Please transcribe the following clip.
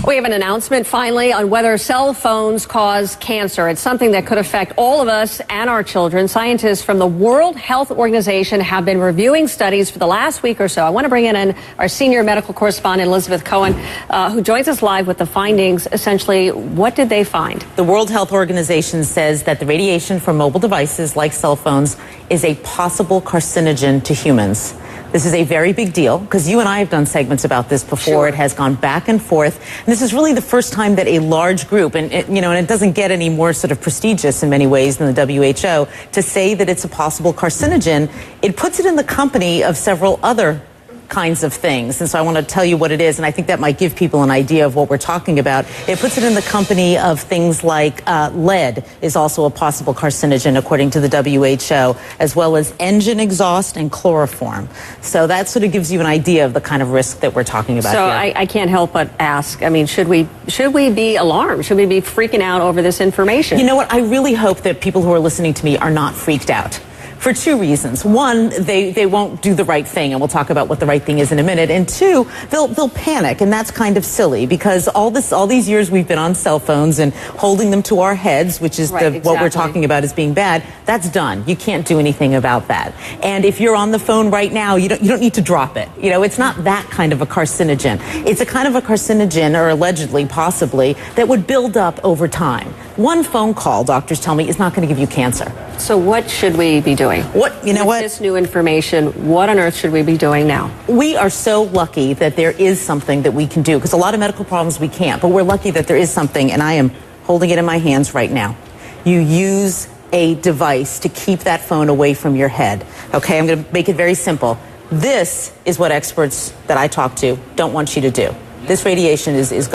We have an announcement finally on whether cell phones cause cancer. It's something that could affect all of us and our children. Scientists from the World Health Organization have been reviewing studies for the last week or so. I want to bring in our senior medical correspondent, Elizabeth Cohen, who joins us live with the findings. Essentially, what did they find? The World Health Organization says that the radiation from mobile devices like cell phones is a possible carcinogen to humans. This is a very big deal because you and I have done segments about this before. Sure. It has gone back and forth. And this is really the first time that a large group, and it doesn't get any more sort of prestigious in many ways than the WHO, to say that it's a possible carcinogen. It puts it in the company of several other kinds of things. And so I want to tell you what it is, and I think that might give people an idea of what we're talking about. It puts it in the company of things like lead is also a possible carcinogen, according to the WHO, as well as engine exhaust and chloroform. So that sort of gives you an idea of the kind of risk that we're talking about so here. I can't help but ask, I mean, should we be alarmed? Should we be freaking out over this information? You know what? I really hope that people who are listening to me are not freaked out. For two reasons. One, they won't do the right thing, and we'll talk about what the right thing is in a minute. And two, they'll panic, and that's kind of silly because all these years we've been on cell phones and holding them to our heads, which is Right, what we're talking about as being bad. That's done. You can't do anything about that. And if you're on the phone right now, you don't need to drop it. You know, it's not that kind of a carcinogen. It's a kind of a carcinogen, or allegedly, possibly, that would build up over time. One phone call, doctors tell me, is not going to give you cancer. So what should we be doing? With this new information, what on earth should we be doing now? We are so lucky that there is something that we can do, because a lot of medical problems we can't, but we're lucky that there is something, and I am holding it in my hands right now. You use a device to keep that phone away from your head. Okay, I'm going to make it very simple. This is what experts that I talk to don't want you to do. This radiation is